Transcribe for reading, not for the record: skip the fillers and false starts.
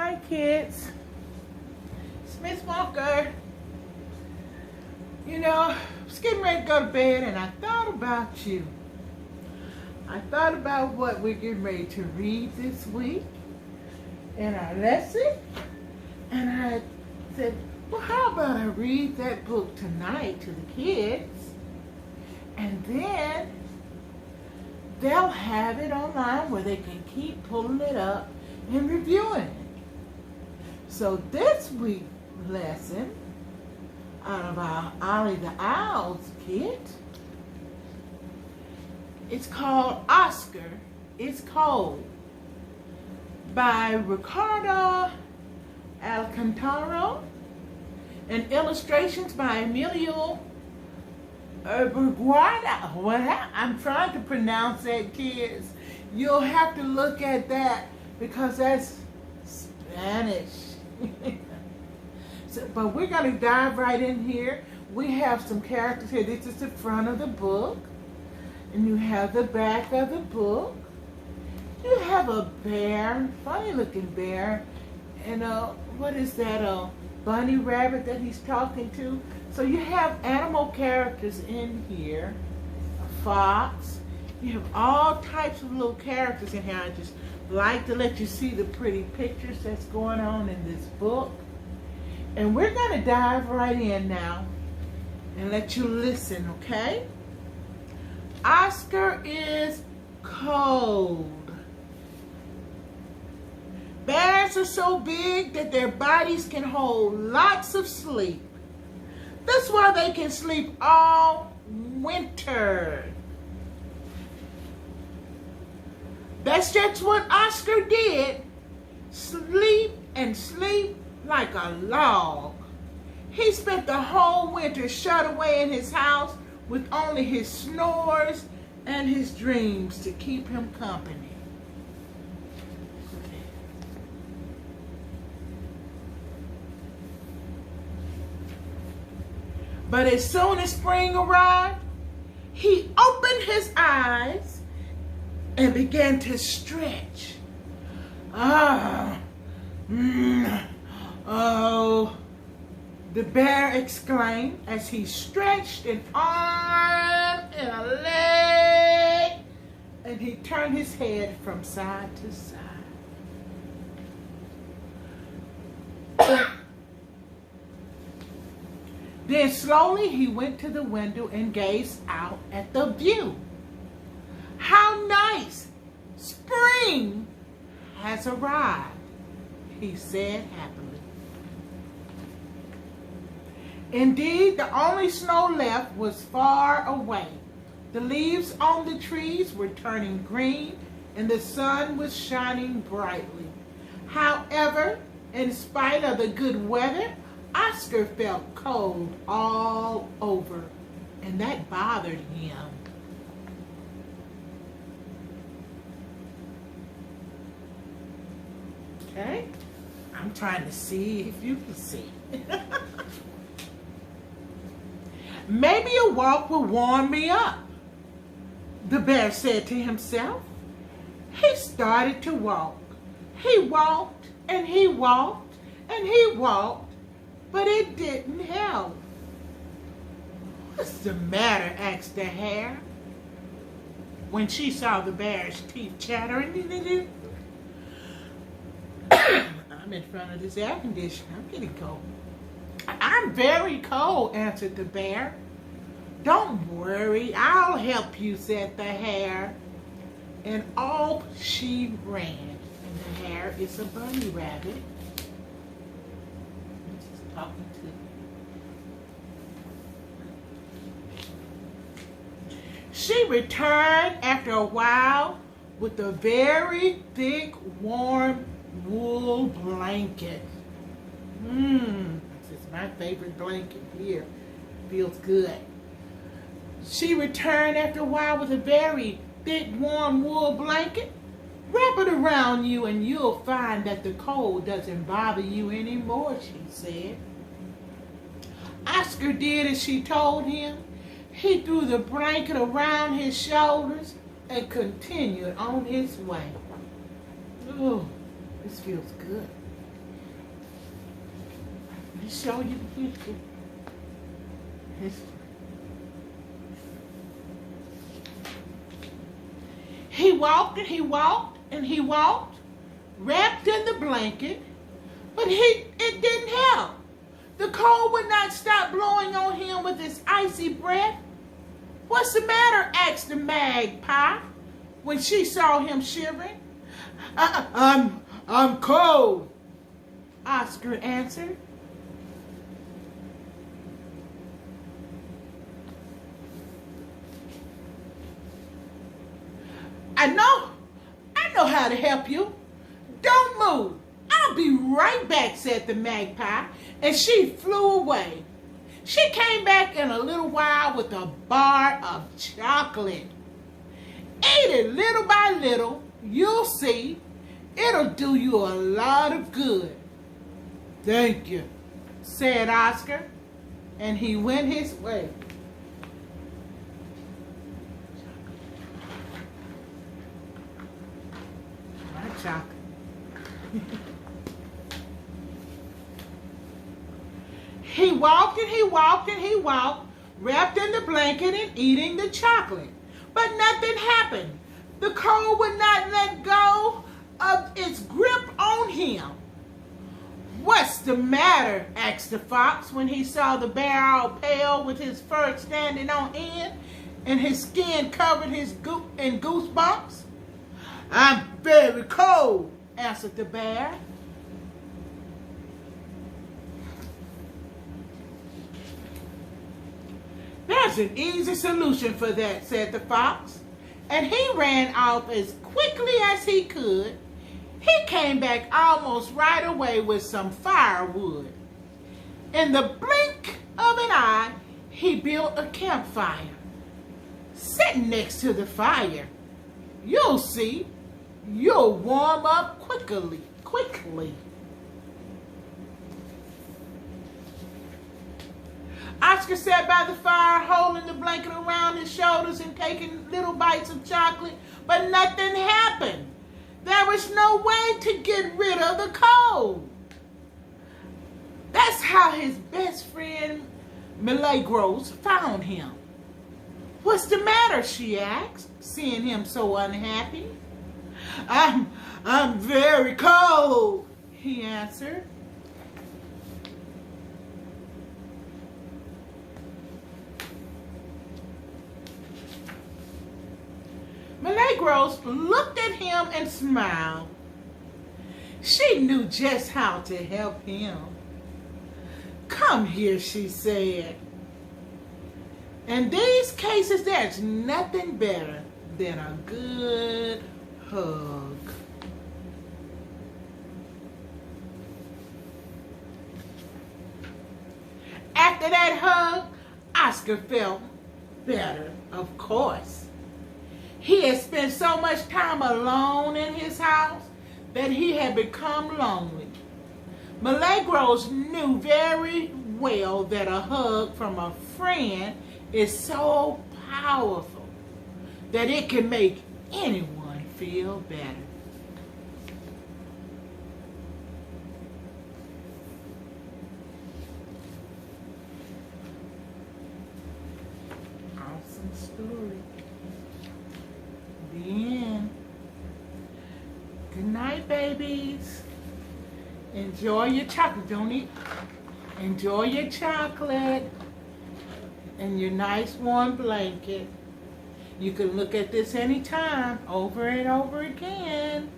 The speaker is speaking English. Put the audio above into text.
Hi kids, it's Miss Walker. You know, I was getting ready to go to bed and I thought about you. I thought about what we're getting ready to read this week in our lesson. And I said, well, how about I read that book tonight to the kids? And then they'll have it online where they can keep pulling it up and reviewing it. So this week's lesson out of our Ollie the Owl's kit, it's called Oscar Is Cold by Ricardo Alcantara and illustrations by Emilio Berguada. I'm trying to pronounce that, kids. You'll have to look at that because that's Spanish. But we're going to dive right in here. We have some characters here. This is the front of the book. And you have the back of the book. You have a bear, funny looking bear. And what is that? A bunny rabbit that he's talking to. So you have animal characters in here. A fox. You have all types of little characters in here. I just like to let you see the pretty pictures that's going on in this book. And we're going to dive right in now and let you listen, okay? Oscar is cold. Bears are so big that their bodies can hold lots of sleep. That's why they can sleep all winter. That's just what Oscar did. Sleep and sleep like a log. He spent the whole winter shut away in his house with only his snores and his dreams to keep him company. But as soon as spring arrived, he opened his eyes and began to stretch. Oh, the bear exclaimed as he stretched an arm and a leg, and he turned his head from side to side. Then slowly he went to the window and gazed out at the view. How nice! Spring has arrived, he said happily. Indeed, the only snow left was far away. The leaves on the trees were turning green and the sun was shining brightly. However, in spite of the good weather, Oscar felt cold all over, and that bothered him. Okay, I'm trying to see if you can see. Maybe a walk will warm me up, the bear said to himself. He started to walk. He walked and he walked and he walked, but it didn't help. What's the matter? Asked the hare when she saw the bear's teeth chattering. I'm in front of this air conditioner. I'm getting cold. I'm very cold, answered the bear. Don't worry, I'll help you, said the hare. And off she ran. And the hare is a bunny rabbit. She's talking to. She returned after a while with a very thick, warm wool blanket. This is my favorite blanket here. Feels good. She returned after a while with a very thick, warm wool blanket. Wrap it around you and you'll find that the cold doesn't bother you anymore, she said. Oscar did as she told him. He threw the blanket around his shoulders and continued on his way. Oh, this feels good. me show you the picture. He walked and he walked and he walked, wrapped in the blanket, but it didn't help. The cold would not stop blowing on him with its icy breath. "What's the matter?" asked the magpie when she saw him shivering. I'm cold," Oscar answered. I know how to help you. Don't move. I'll be right back," said the magpie, and she flew away. She came back in a little while with a bar of chocolate. "Eat it little by little. You'll see. It'll do you a lot of good." "Thank you," said Oscar, and he went his way. My chocolate. He walked and he walked and he walked, wrapped in the blanket and eating the chocolate. But nothing happened. The cold would not let go of its grip on him. "What's the matter?" asked the fox when he saw the bear all pale with his fur standing on end and his skin covered in goosebumps. "I'm very cold," answered the bear. "There's an easy solution for that," said the fox, and he ran off as quickly as he could. He came back almost right away with some firewood. In the blink of an eye, he built a campfire. Sitting next to the fire, you'll see, you'll warm up quickly. Oscar sat by the fire, holding the blanket around his shoulders and taking little bites of chocolate, but nothing happened. There was no way to get rid of the cold. That's how his best friend Milagros found him. "What's the matter?" she asked, seeing him so unhappy. I'm very cold," he answered. Milagros looked at him and smiled. She knew just how to help him. "Come here," she said. In these cases, there's nothing better than a good hug. After that hug, Oscar felt better, of course. He had spent so much time alone in his house that he had become lonely. Milagros knew very well that a hug from a friend is so powerful that it can make anyone feel better. Awesome story. The end. Good night, babies. Enjoy your chocolate. Don't eat. Enjoy your chocolate and your nice warm blanket. You can look at this anytime, over and over again.